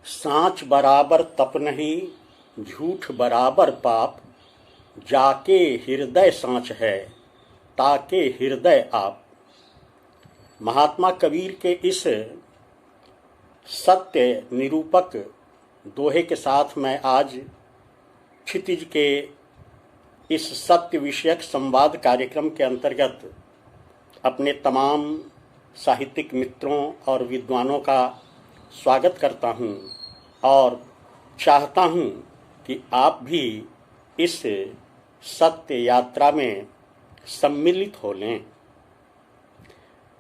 सांच बराबर तप नहीं, झूठ बराबर पाप, जाके हृदय सांच है, ताके हृदय आप। महात्मा कबीर के इस सत्य निरूपक दोहे के साथ मैं आज क्षितिज के इस सत्य विषयक संवाद कार्यक्रम के अंतर्गत अपने तमाम साहित्यिक मित्रों और विद्वानों का स्वागत करता हूं और चाहता हूं कि आप भी इस सत्य यात्रा में सम्मिलित हो लें।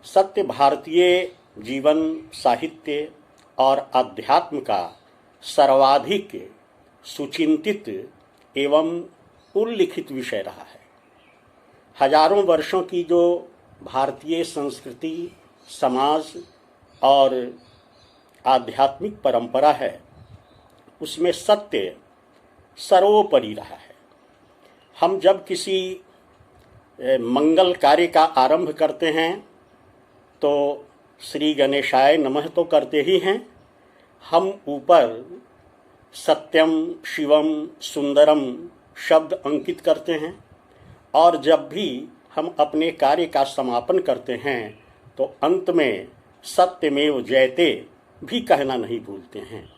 सत्य भारतीय जीवन, साहित्य और अध्यात्म का सर्वाधिक सुचिंतित एवं उल्लिखित विषय रहा है। हजारों वर्षों की जो भारतीय संस्कृति, समाज और आध्यात्मिक परंपरा है, उसमें सत्य सर्वोपरि रहा है। हम जब किसी मंगल कार्य का आरंभ करते हैं तो श्री गणेशाय नमः तो करते ही हैं। हम ऊपर सत्यम शिवम सुंदरम शब्द अंकित करते हैं और जब भी हम अपने कार्य का समापन करते हैं तो अंत में सत्यमेव जयते भी कहना नहीं भूलते हैं।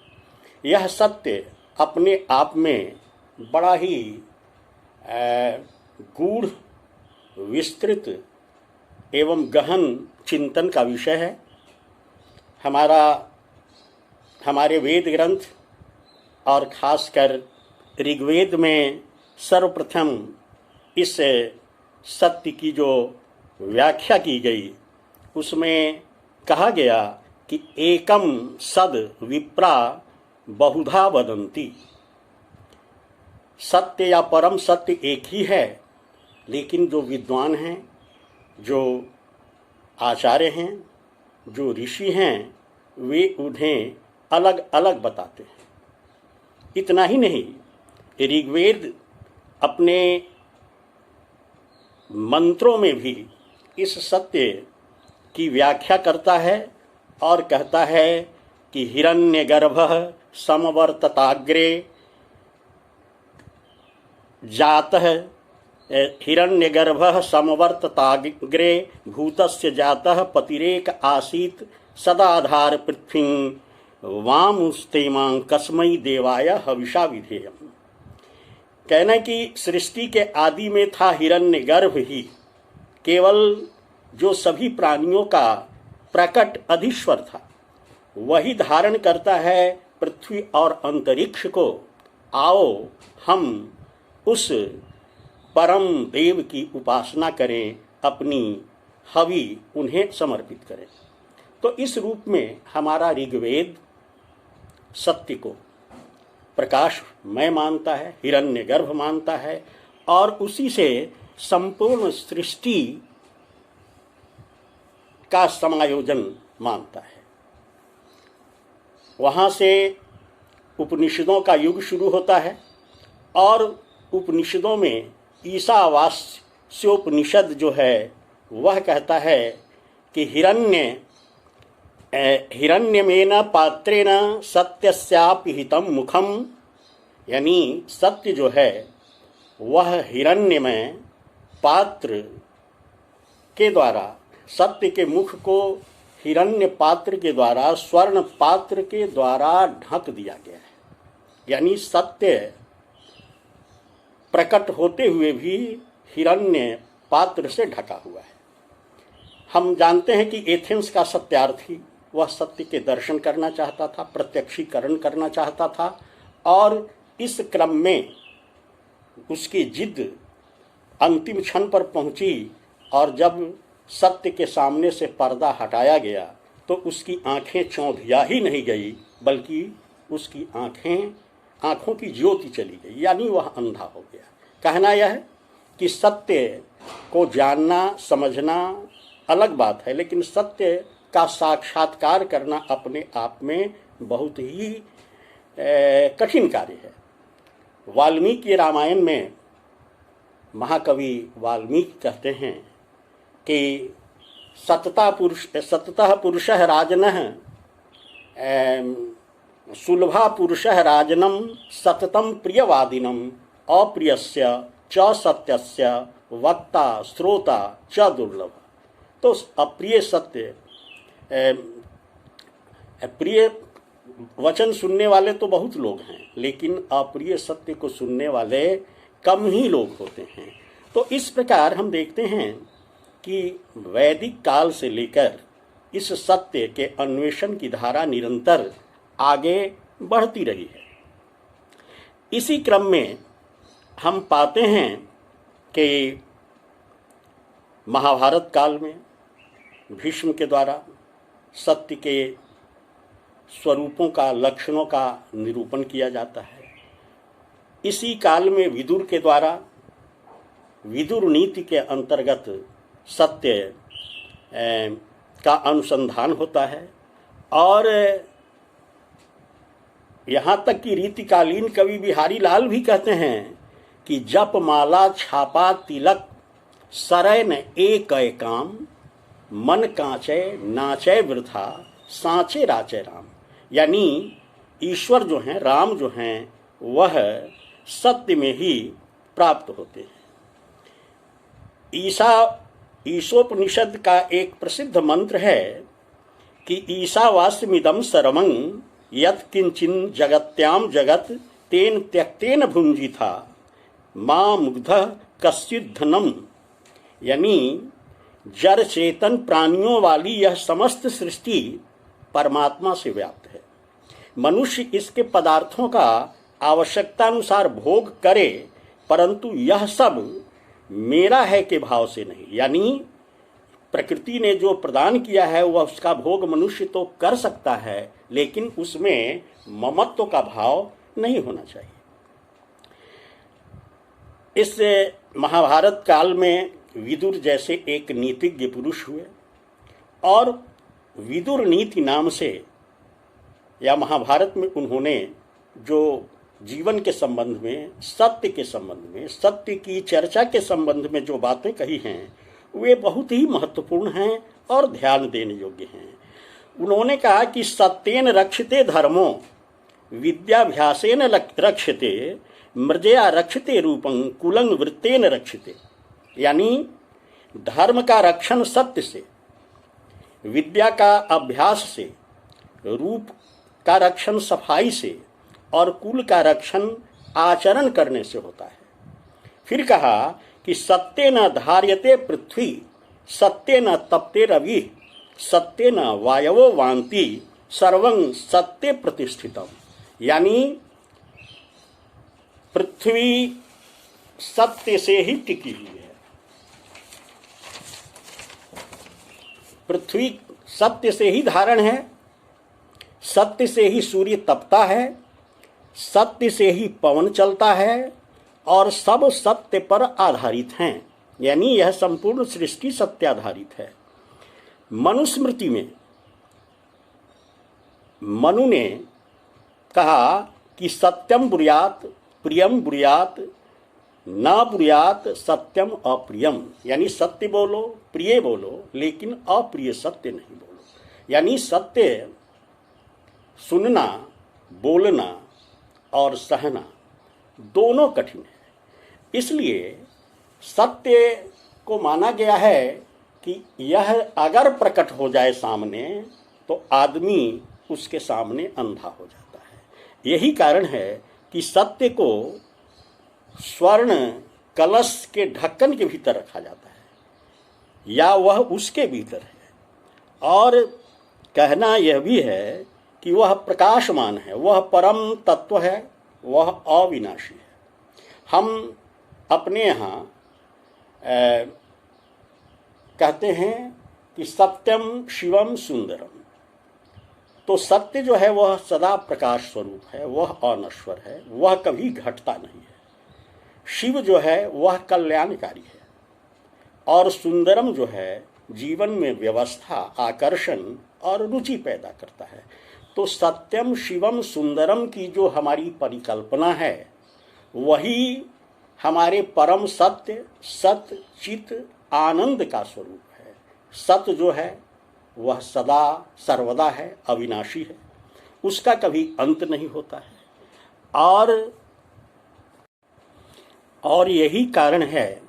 यह सत्य अपने आप में बड़ा ही गूढ़, विस्तृत एवं गहन चिंतन का विषय है। हमारे वेद ग्रंथ और खासकर ऋग्वेद में सर्वप्रथम इस सत्य की जो व्याख्या की गई उसमें कहा गया कि एकम सद विप्रा बहुधा वदंती। सत्य या परम सत्य एक ही है, लेकिन जो विद्वान हैं, जो आचार्य हैं, जो ऋषि हैं, वे उन्हें अलग अलग बताते हैं। इतना ही नहीं, ऋग्वेद अपने मंत्रों में भी इस सत्य की व्याख्या करता है और कहता है कि हिरण्यगर्भः समवर्तताग्रे जातः हिरण्यगर्भः समवर्तताग्रे भूतस्य जातः पतिरेक आसीत् सदाधार पृथ्वीं वामुस्तेमां कस्मै देवाय हविषा विधेयम्। कहना कि सृष्टि के आदि में था हिरण्यगर्भ ही, केवल जो सभी प्राणियों का प्रकट अधीश्वर था, वही धारण करता है पृथ्वी और अंतरिक्ष को। आओ हम उस परम देव की उपासना करें, अपनी हवि उन्हें समर्पित करें। तो इस रूप में हमारा ऋग्वेद सत्य को प्रकाशमय मानता है, हिरण्यगर्भ मानता है और उसी से संपूर्ण सृष्टि का समायोजन मानता है। वहाँ से उपनिषदों का युग शुरू होता है और उपनिषदों में ईशावास्योपनिषद जो है वह कहता है कि हिरण्यमेन पात्रेण सत्यस्यापि हितं मुखम। यानी सत्य जो है वह हिरण्यमय पात्र के द्वारा, सत्य के मुख को हिरण्य पात्र के द्वारा, स्वर्ण पात्र के द्वारा ढक दिया गया है। यानी सत्य प्रकट होते हुए भी हिरण्य पात्र से ढका हुआ है। हम जानते हैं कि एथेंस का सत्यार्थी वह सत्य के दर्शन करना चाहता था, प्रत्यक्षीकरण करना चाहता था और इस क्रम में उसकी जिद अंतिम क्षण पर पहुंची और जब सत्य के सामने से पर्दा हटाया गया तो उसकी आंखें चौंधिया ही नहीं गई, बल्कि उसकी आंखों की ज्योति चली गई, यानी वह अंधा हो गया। कहना यह है कि सत्य को जानना, समझना अलग बात है, लेकिन सत्य का साक्षात्कार करना अपने आप में बहुत ही कठिन कार्य है। वाल्मीकि रामायण में महाकवि वाल्मीकि कहते हैं कि सततः पुरुषः राजनः सुलभा पुरुषः राजनम सततम प्रियवादिनम अप्रियस्य च सत्यस्य वक्ता श्रोता च दुर्लभ। तो अप्रिय सत्य प्रिय वचन सुनने वाले तो बहुत लोग हैं, लेकिन अप्रिय सत्य को सुनने वाले कम ही लोग होते हैं। तो इस प्रकार हम देखते हैं कि वैदिक काल से लेकर इस सत्य के अन्वेषण की धारा निरंतर आगे बढ़ती रही है। इसी क्रम में हम पाते हैं कि महाभारत काल में भीष्म के द्वारा सत्य के स्वरूपों का, लक्षणों का निरूपण किया जाता है। इसी काल में विदुर के द्वारा विदुर नीति के अंतर्गत सत्य का अनुसंधान होता है। और यहाँ तक कि रीतिकालीन कवि बिहारी लाल भी कहते हैं कि जप माला छापा तिलक सरय न एक काम, मन कांचे नाचे वृथा सांचे राचे राम। यानी ईश्वर जो हैं, राम जो हैं, वह सत्य में ही प्राप्त होते हैं। ईशोपनिषद का एक प्रसिद्ध मंत्र है कि ईशावास्यमिदं सर्वं यत् किंचिन जगत्याम जगत तेन त्यक्तेन भुंजिथा मां मुग्धः कश्चित् धनम। यानी जड़ चेतन प्राणियों वाली यह समस्त सृष्टि परमात्मा से व्याप्त है। मनुष्य इसके पदार्थों का आवश्यकता अनुसार भोग करे, परंतु यह सब मेरा है के भाव से नहीं। यानी प्रकृति ने जो प्रदान किया है वह उसका भोग मनुष्य तो कर सकता है, लेकिन उसमें ममत्व का भाव नहीं होना चाहिए। इस महाभारत काल में विदुर जैसे एक नीतिज्ञ पुरुष हुए और विदुर नीति नाम से या महाभारत में उन्होंने जो जीवन के संबंध में, सत्य के संबंध में, सत्य की चर्चा के संबंध में जो बातें कही हैं वे बहुत ही महत्वपूर्ण हैं और ध्यान देने योग्य हैं। उन्होंने कहा कि सत्येन रक्षते धर्मो विद्याभ्यासेन रक्षते मृजया रक्षते रूपं कुलं वृत्तेन रक्षते। यानी धर्म का रक्षण सत्य से, विद्या का अभ्यास से, रूप का रक्षण सफाई से और कुल का रक्षण आचरण करने से होता है। फिर कहा कि सत्य न धार्यते पृथ्वी सत्य न तप्ते रवि सत्य न वायवो वान्ति सर्वं सत्य प्रतिष्ठितम। यानी पृथ्वी सत्य से ही टिकी हुई है, पृथ्वी सत्य से ही धारण है, सत्य से ही सूर्य तपता है, सत्य से ही पवन चलता है और सब सत्य पर आधारित हैं। यानी यह संपूर्ण सृष्टि सत्य आधारित है। मनुस्मृति में मनु ने कहा कि सत्यम ब्रूयात प्रियम ब्रूयात न ब्रूयात सत्यम अप्रियम। यानी सत्य बोलो, प्रिय बोलो, लेकिन अप्रिय सत्य नहीं बोलो। यानी सत्य सुनना, बोलना और सहना दोनों कठिन है। इसलिए सत्य को माना गया है कि यह अगर प्रकट हो जाए सामने तो आदमी उसके सामने अंधा हो जाता है। यही कारण है कि सत्य को स्वर्ण कलश के ढक्कन के भीतर रखा जाता है या वह उसके भीतर है। और कहना यह भी है कि वह प्रकाशमान है, वह परम तत्व है, वह अविनाशी है। हम अपने यहाँ कहते हैं कि सत्यम शिवम सुंदरम। तो सत्य जो है वह सदा प्रकाश स्वरूप है, वह अनश्वर है, वह कभी घटता नहीं है। शिव जो है वह कल्याणकारी है और सुंदरम जो है जीवन में व्यवस्था, आकर्षण और रुचि पैदा करता है। तो सत्यम शिवम सुंदरम की जो हमारी परिकल्पना है वही हमारे परम सत्य, सत चित आनंद का स्वरूप है। सत्य जो है वह सदा सर्वदा है, अविनाशी है। उसका कभी अंत नहीं होता है। और यही कारण है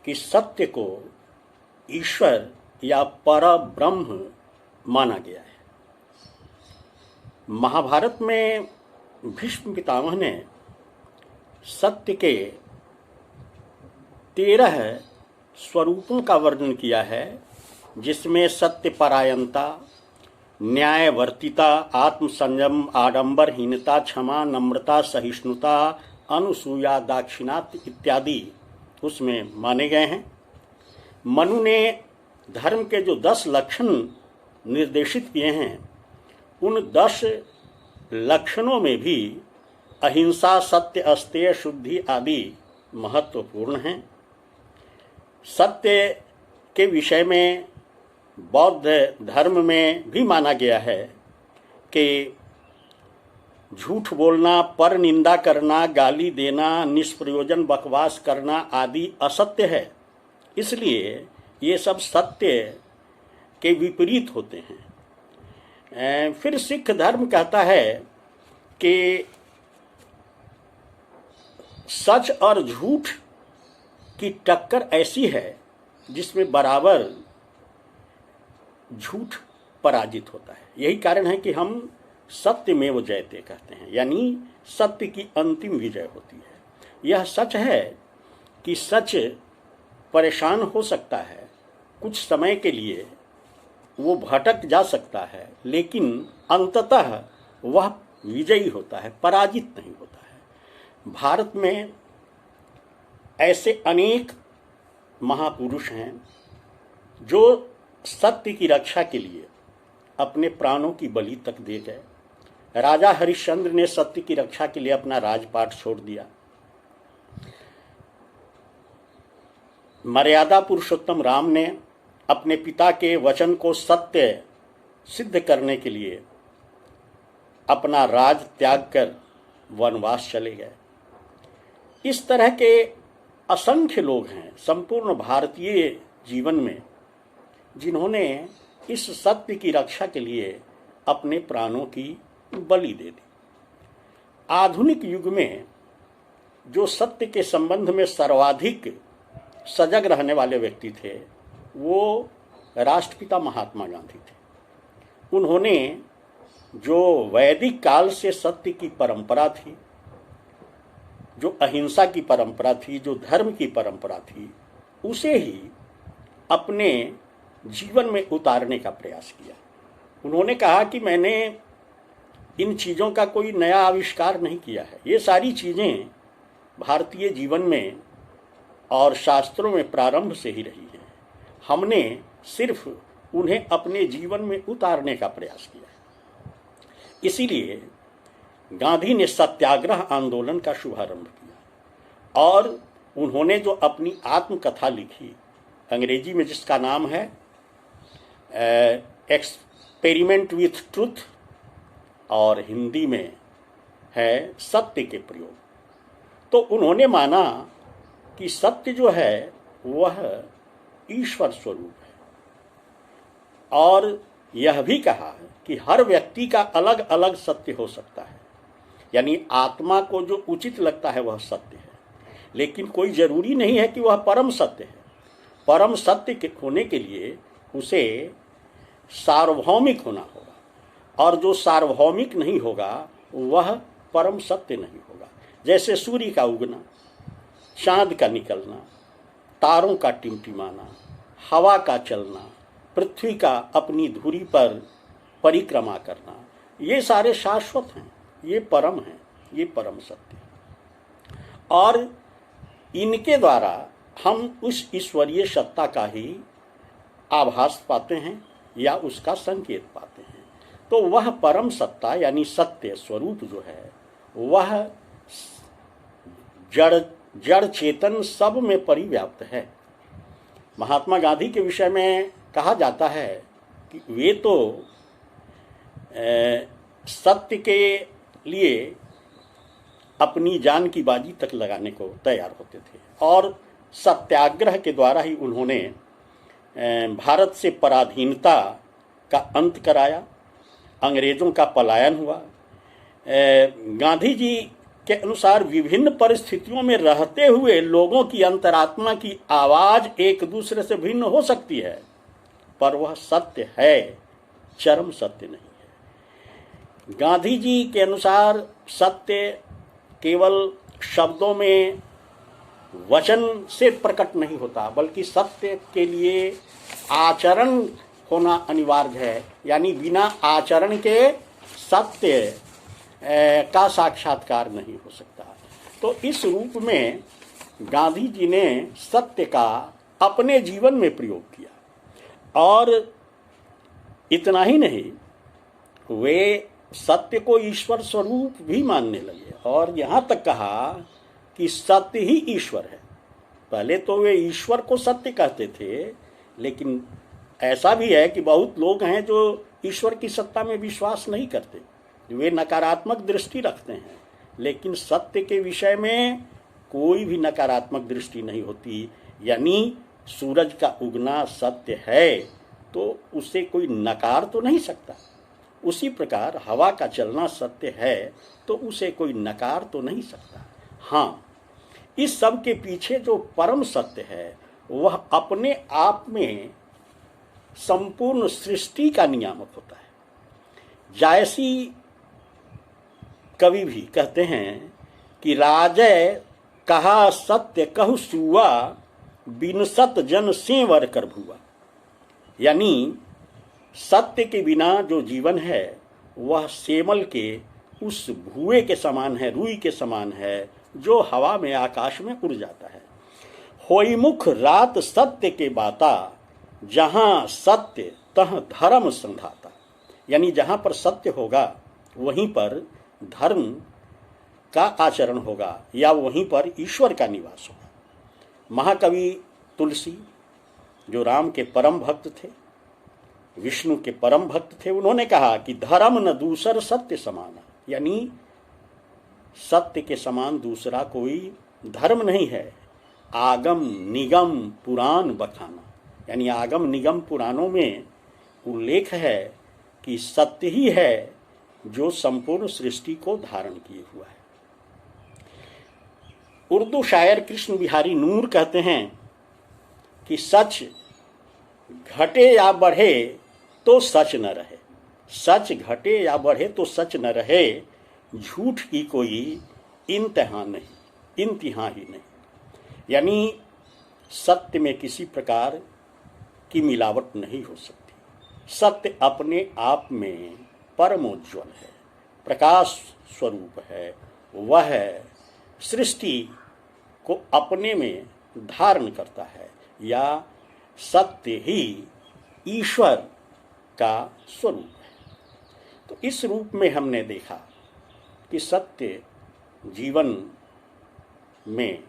कि सत्य को ईश्वर या परब्रह्म माना गया है। महाभारत में भीष्म पितामह ने सत्य के 13 स्वरूपों का वर्णन किया है, जिसमें सत्य परायणता, न्यायवर्तिता, आत्मसंयम, आडंबरहीनता, क्षमा, नम्रता, सहिष्णुता, अनुसूया, दाक्षिणात्य इत्यादि उसमें माने गए हैं। मनु ने धर्म के जो 10 लक्षण निर्देशित किए हैं, उन 10 लक्षणों में भी अहिंसा, सत्य, अस्तेय, शुद्धि आदि महत्वपूर्ण हैं। सत्य के विषय में बौद्ध धर्म में भी माना गया है कि झूठ बोलना, पर निंदा करना, गाली देना, निष्प्रयोजन बकवास करना आदि असत्य है। इसलिए ये सब सत्य के विपरीत होते हैं। फिर सिख धर्म कहता है कि सच और झूठ की टक्कर ऐसी है जिसमें बराबर झूठ पराजित होता है। यही कारण है कि हम सत्यमेव जयते कहते हैं, यानी सत्य की अंतिम विजय होती है। यह सच है कि सच परेशान हो सकता है, कुछ समय के लिए वो भटक जा सकता है, लेकिन अंततः वह विजयी होता है, पराजित नहीं होता है। भारत में ऐसे अनेक महापुरुष हैं जो सत्य की रक्षा के लिए अपने प्राणों की बलि तक दे गए। राजा हरिश्चंद्र ने सत्य की रक्षा के लिए अपना राजपाट छोड़ दिया। मर्यादा पुरुषोत्तम राम ने अपने पिता के वचन को सत्य सिद्ध करने के लिए अपना राज त्याग कर वनवास चले गए। इस तरह के असंख्य लोग हैं संपूर्ण भारतीय जीवन में जिन्होंने इस सत्य की रक्षा के लिए अपने प्राणों की बलि दे दी। आधुनिक युग में जो सत्य के संबंध में सर्वाधिक सजग रहने वाले व्यक्ति थे वो राष्ट्रपिता महात्मा गांधी थे। उन्होंने जो वैदिक काल से सत्य की परंपरा थी, जो अहिंसा की परंपरा थी, जो धर्म की परंपरा थी, उसे ही अपने जीवन में उतारने का प्रयास किया। उन्होंने कहा कि मैंने इन चीज़ों का कोई नया आविष्कार नहीं किया है, ये सारी चीज़ें भारतीय जीवन में और शास्त्रों में प्रारंभ से ही रही हैं। हमने सिर्फ उन्हें अपने जीवन में उतारने का प्रयास किया है। इसीलिए गांधी ने सत्याग्रह आंदोलन का शुभारंभ किया और उन्होंने जो अपनी आत्मकथा लिखी, अंग्रेजी में जिसका नाम है एक्सपेरिमेंट विथ ट्रुथ और हिंदी में है सत्य के प्रयोग, तो उन्होंने माना कि सत्य जो है वह ईश्वर स्वरूप है और यह भी कहा कि हर व्यक्ति का अलग अलग सत्य हो सकता है, यानी आत्मा को जो उचित लगता है वह सत्य है, लेकिन कोई जरूरी नहीं है कि वह परम सत्य है। परम सत्य के होने के लिए उसे सार्वभौमिक होना होगा और जो सार्वभौमिक नहीं होगा वह परम सत्य नहीं होगा। जैसे सूर्य का उगना, चांद का निकलना, तारों का टिमटिमाना, हवा का चलना, पृथ्वी का अपनी धुरी पर परिक्रमा करना, ये सारे शाश्वत हैं, ये परम हैं, ये परम सत्य है। और इनके द्वारा हम उस ईश्वरीय सत्ता का ही आभास पाते हैं या उसका संकेत पाते हैं। तो वह परम सत्ता यानी सत्य स्वरूप जो है वह जड़ चेतन सब में परिव्याप्त है। महात्मा गांधी के विषय में कहा जाता है कि वे तो सत्य के लिए अपनी जान की बाजी तक लगाने को तैयार होते थे और सत्याग्रह के द्वारा ही उन्होंने भारत से पराधीनता का अंत कराया अंग्रेज़ों का पलायन हुआ। गांधी जी के अनुसार विभिन्न परिस्थितियों में रहते हुए लोगों की अंतरात्मा की आवाज़ एक दूसरे से भिन्न हो सकती है, पर वह सत्य है, चरम सत्य नहीं है। गांधी जी के अनुसार सत्य केवल शब्दों में, वचन से प्रकट नहीं होता, बल्कि सत्य के लिए आचरण होना अनिवार्य है। यानी बिना आचरण के सत्य का साक्षात्कार नहीं हो सकता। तो इस रूप में गांधी जी ने सत्य का अपने जीवन में प्रयोग किया, और इतना ही नहीं, वे सत्य को ईश्वर स्वरूप भी मानने लगे और यहाँ तक कहा कि सत्य ही ईश्वर है। पहले तो वे ईश्वर को सत्य कहते थे, लेकिन ऐसा भी है कि बहुत लोग हैं जो ईश्वर की सत्ता में विश्वास नहीं करते, वे नकारात्मक दृष्टि रखते हैं, लेकिन सत्य के विषय में कोई भी नकारात्मक दृष्टि नहीं होती। यानी सूरज का उगना सत्य है तो उसे कोई नकार तो नहीं सकता, उसी प्रकार हवा का चलना सत्य है तो उसे कोई नकार तो नहीं सकता। हाँ, इस सब के पीछे जो परम सत्य है वह अपने आप में संपूर्ण सृष्टि का नियामक होता है। जायसी कवि भी कहते हैं कि राजय कहा सत्य कहु सुआ, बिन सत जन सेंवर कर भुआ। यानी सत्य के बिना जो जीवन है वह सेमल के उस भुए के समान है, रुई के समान है, जो हवा में आकाश में उड़ जाता है। होई मुख रात सत्य के बाता, जहां सत्य तह धर्म संधाता। यानी जहां पर सत्य होगा वहीं पर धर्म का आचरण होगा, या वहीं पर ईश्वर का निवास होगा। महाकवि तुलसी, जो राम के परम भक्त थे, विष्णु के परम भक्त थे, उन्होंने कहा कि धर्म न दूसर सत्य समाना। यानी सत्य के समान दूसरा कोई धर्म नहीं है। आगम निगम पुराण बखाना। यानी आगम निगम पुराणों में उल्लेख है कि सत्य ही है जो संपूर्ण सृष्टि को धारण किए हुआ है। उर्दू शायर कृष्ण बिहारी नूर कहते हैं कि सच घटे या बढ़े तो सच न रहे, सच घटे या बढ़े तो सच न रहे, झूठ की कोई इंतहा नहीं, इंतहा ही नहीं। यानी सत्य में किसी प्रकार की मिलावट नहीं हो सकती। सत्य अपने आप में परमोज्वल है, प्रकाश स्वरूप है। वह सृष्टि को अपने में धारण करता है, या सत्य ही ईश्वर का स्वरूप है। तो इस रूप में हमने देखा कि सत्य जीवन में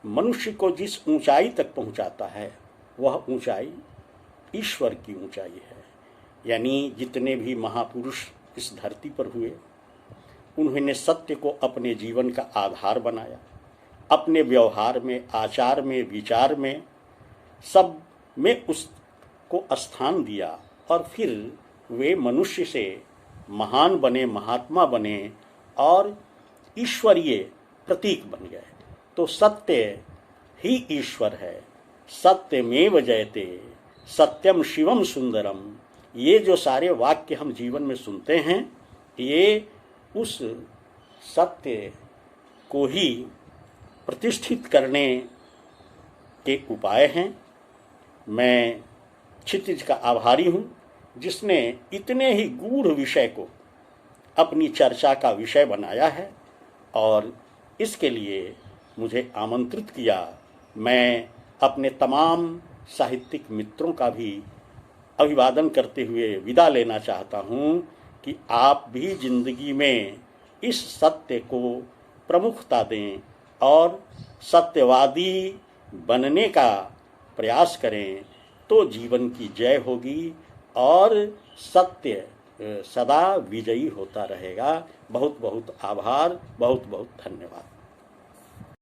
मनुष्य को जिस ऊंचाई तक पहुंचाता है वह ऊंचाई ईश्वर की ऊंचाई है। यानी जितने भी महापुरुष इस धरती पर हुए, उन्होंने सत्य को अपने जीवन का आधार बनाया, अपने व्यवहार में, आचार में, विचार में, सब में उसको स्थान दिया, और फिर वे मनुष्य से महान बने, महात्मा बने और ईश्वरीय प्रतीक बन गए। तो सत्य ही ईश्वर है। सत्यमेव जयते, सत्यम शिवम सुंदरम। ये जो सारे वाक्य हम जीवन में सुनते हैं, ये उस सत्य को ही प्रतिष्ठित करने के उपाय हैं। मैं क्षितिज का आभारी हूँ जिसने इतने ही गूढ़ विषय को अपनी चर्चा का विषय बनाया है और इसके लिए मुझे आमंत्रित किया। मैं अपने तमाम साहित्यिक मित्रों का भी अभिवादन करते हुए विदा लेना चाहता हूँ कि आप भी जिंदगी में इस सत्य को प्रमुखता दें और सत्यवादी बनने का प्रयास करें, तो जीवन की जय होगी और सत्य सदा विजयी होता रहेगा। बहुत बहुत आभार, बहुत बहुत धन्यवाद।